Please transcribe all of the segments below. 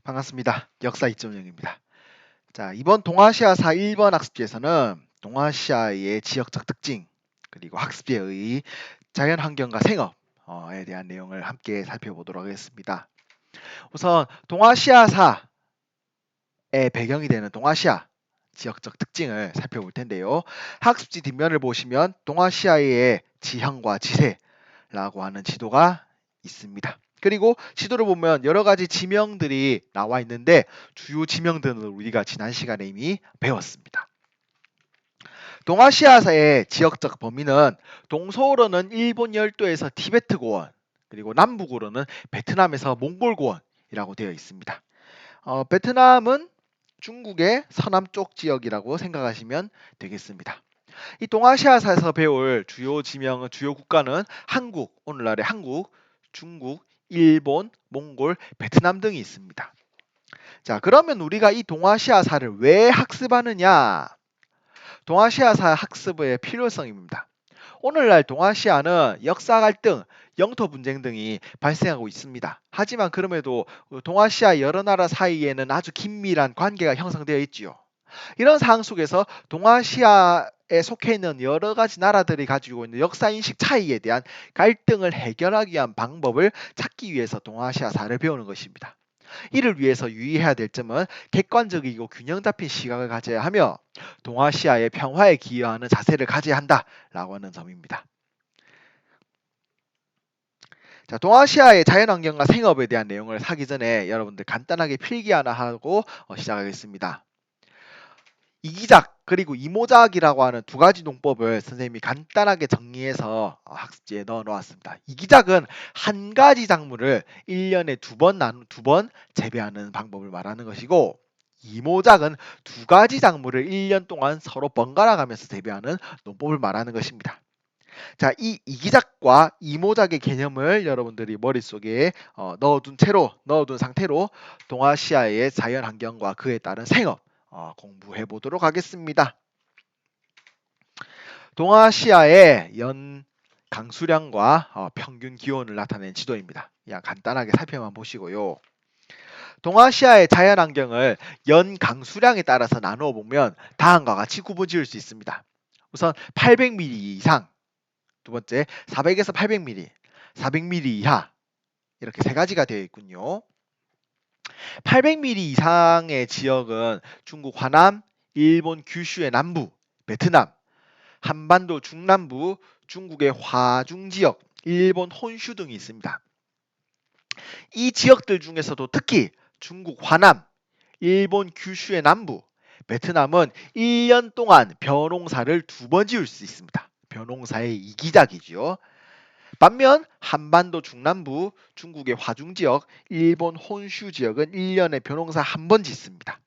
반갑습니다. 역사 2.0입니다. 자, 이번 동아시아사 1번 학습지에서는 동아시아의 지역적 특징, 그리고 학습지의 자연 환경과 생업에 대한 내용을 함께 살펴보도록 하겠습니다. 우선 동아시아사의 배경이 되는 동아시아 지역적 특징을 살펴볼 텐데요. 학습지 뒷면을 보시면 동아시아의 지형과 지세라고 하는 지도가 있습니다. 그리고 지도를 보면 여러 가지 지명들이 나와 있는데 주요 지명들은 우리가 지난 시간에 이미 배웠습니다. 동아시아의 지역적 범위는 동서로는 일본 열도에서 티베트 고원, 그리고 남북으로는 베트남에서 몽골 고원이라고 되어 있습니다. 베트남은 중국의 서남쪽 지역이라고 생각하시면 되겠습니다. 이 동아시아사에서 배울 주요 지명은 주요 국가는 한국, 오늘날의 한국, 중국, 일본, 몽골, 베트남 등이 있습니다. 자, 그러면 우리가 이 동아시아사를 왜 학습하느냐? 동아시아사 학습의 필요성입니다. 오늘날 동아시아는 역사 갈등, 영토 분쟁 등이 발생하고 있습니다. 하지만 그럼에도 동아시아 여러 나라 사이에는 아주 긴밀한 관계가 형성되어 있지요. 이런 상황 속에서 동아시아에 속해 있는 여러 가지 나라들이 가지고 있는 역사인식 차이에 대한 갈등을 해결하기 위한 방법을 찾기 위해서 동아시아사를 배우는 것입니다. 이를 위해서 유의해야 될 점은 객관적이고 균형 잡힌 시각을 가져야 하며 동아시아의 평화에 기여하는 자세를 가져야 한다라고 하는 점입니다. 자, 동아시아의 자연환경과 생업에 대한 내용을 하기 전에 여러분들 간단하게 필기 하나 하고 시작하겠습니다. 이기작 그리고 이모작이라고 하는 두 가지 농법을 선생님이 간단하게 정리해서 학습지에 넣어 놓았습니다. 이기작은 한 가지 작물을 1년에 두 번 재배하는 방법을 말하는 것이고, 이모작은 두 가지 작물을 1년 동안 서로 번갈아 가면서 재배하는 농법을 말하는 것입니다. 자, 이 이기작과 이모작의 개념을 여러분들이 머릿속에 넣어둔 상태로 동아시아의 자연 환경과 그에 따른 생업 공부해 보도록 하겠습니다. 동아시아의 연 강수량과 평균 기온을 나타낸 지도입니다. 그냥 간단하게 살펴만 보시고요. 동아시아의 자연 환경을 연 강수량에 따라서 나누어 보면 다음과 같이 구분 지을 수 있습니다. 우선 800mm 이상, 두 번째 400에서 800mm, 400mm 이하, 이렇게 세 가지가 되어 있군요. 800mm 이상의 지역은 중국 화남, 일본 규슈의 남부, 베트남, 한반도 중남부, 중국의 화중 지역, 일본 혼슈 등이 있습니다. 이 지역들 중에서도 특히 중국 화남, 일본 규슈의 남부, 베트남은 1년 동안 벼농사를 두 번 지을 수 있습니다. 벼농사의 이기작이지요. 반면 한반도 중남부, 중국의 화중 지역, 일본 혼슈 지역은 1년에 벼농사 한 번 짓습니다.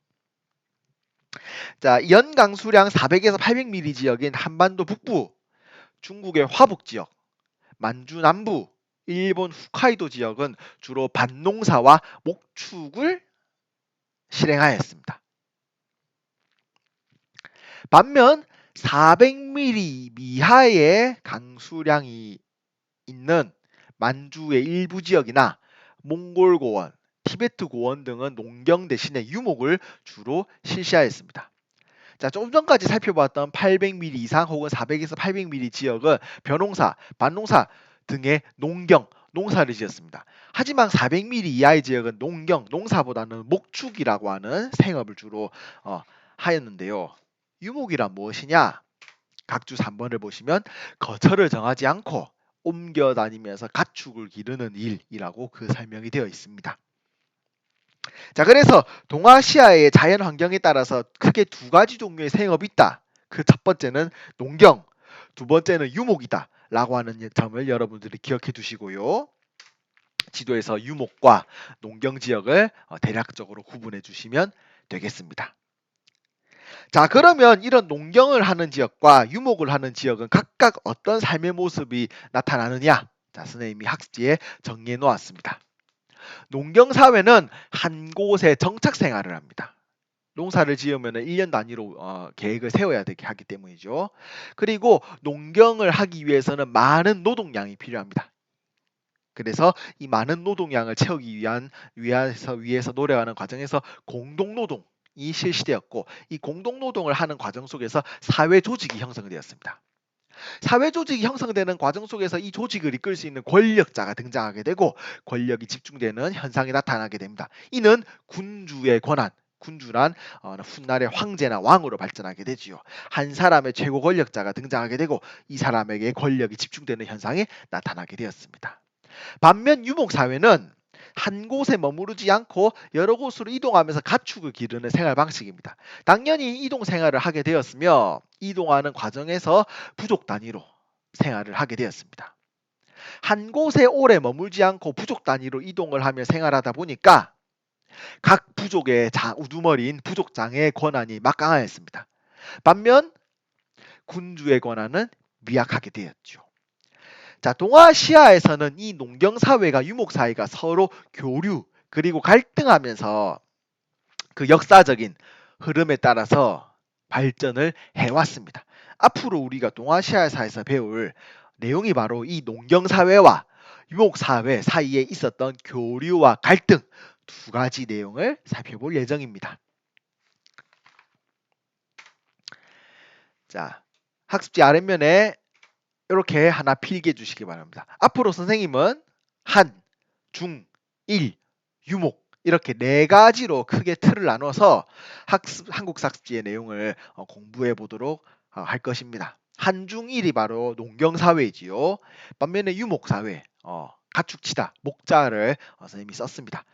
자, 연강수량 400에서 800mm 지역인 한반도 북부, 중국의 화북 지역, 만주 남부, 일본 홋카이도 지역은 주로 밭농사와 목축을 실행하였습니다. 반면 400mm 미하의 강수량이 있는 만주의 일부 지역이나 몽골 고원, 티베트 고원 등은 농경 대신에 유목을 주로 실시하였습니다. 자, 조금 전까지 살펴봤던 800mm 이상 혹은 400에서 800mm 지역은 벼농사, 밭농사 등의 농사를 지었습니다. 하지만 400mm 이하의 지역은 농사보다는 목축이라고 하는 생업을 주로 하였는데요. 유목이란 무엇이냐? 각주 3번을 보시면 거처를 정하지 않고 옮겨 다니면서 가축을 기르는 일이라고 그 설명이 되어 있습니다. 자, 그래서 동아시아의 자연 환경에 따라서 크게 두 가지 종류의 생업이 있다. 그 첫 번째는 농경, 두 번째는 유목이다 라고 하는 점을 여러분들이 기억해 두시고요. 지도에서 유목과 농경 지역을 대략적으로 구분해 주시면 되겠습니다. 자, 그러면 이런 농경을 하는 지역과 유목을 하는 지역은 각각 어떤 삶의 모습이 나타나느냐? 자, 선생님이 학습지에 정리해 놓았습니다. 농경 사회는 한 곳에 정착 생활을 합니다. 농사를 지으면 1년 단위로 계획을 세워야 되게 하기 때문이죠. 그리고 농경을 하기 위해서는 많은 노동량이 필요합니다. 그래서 이 많은 노동량을 채우기 위해서 노력하는 과정에서 공동노동이 실시되었고, 이 공동노동을 하는 과정 속에서 사회 조직이 형성되었습니다. 사회 조직이 형성되는 과정 속에서 이 조직을 이끌 수 있는 권력자가 등장하게 되고, 권력이 집중되는 현상이 나타나게 됩니다. 이는 군주의 권한, 군주란 훗날의 황제나 왕으로 발전하게 되지요. 한 사람의 최고 권력자가 등장하게 되고, 이 사람에게 권력이 집중되는 현상이 나타나게 되었습니다. 반면 유목사회는 한 곳에 머무르지 않고 여러 곳으로 이동하면서 가축을 기르는 생활 방식입니다. 당연히 이동 생활을 하게 되었으며, 이동하는 과정에서 부족 단위로 생활을 하게 되었습니다. 한 곳에 오래 머물지 않고 부족 단위로 이동을 하며 생활하다 보니까 각 부족의 우두머리인 부족장의 권한이 막강하였습니다. 반면 군주의 권한은 미약하게 되었죠. 자, 동아시아에서는 이 농경사회가 유목사회가 서로 교류 그리고 갈등하면서 그 역사적인 흐름에 따라서 발전을 해왔습니다. 앞으로 우리가 동아시아사에서 배울 내용이 바로 이 농경사회와 유목사회 사이에 있었던 교류와 갈등 두 가지 내용을 살펴볼 예정입니다. 자, 학습지 아랫면에 이렇게 하나 필기해 주시기 바랍니다. 앞으로 선생님은 한, 중, 일, 유목 이렇게 네 가지로 크게 틀을 나눠서 한국사 학습지의 내용을 공부해 보도록 할 것입니다. 한중일이 바로 농경사회이지요. 반면에 유목사회, 가축치다, 목자를 선생님이 썼습니다.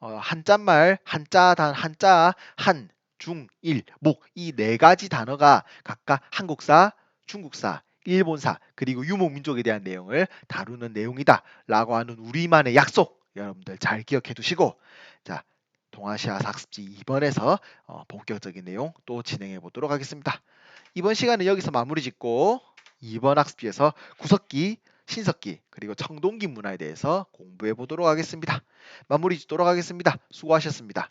한자말, 한자, 한, 중, 일, 목 이 네 가지 단어가 각각 한국사, 중국사, 일본사 그리고 유목민족에 대한 내용을 다루는 내용이다 라고 하는 우리만의 약속, 여러분들 잘 기억해 두시고, 자, 동아시아 학습지 2번에서 본격적인 내용 또 진행해 보도록 하겠습니다. 이번 시간은 여기서 마무리 짓고 2번 학습지에서 구석기, 신석기 그리고 청동기 문화에 대해서 공부해 보도록 하겠습니다. 마무리 짓도록 하겠습니다. 수고하셨습니다.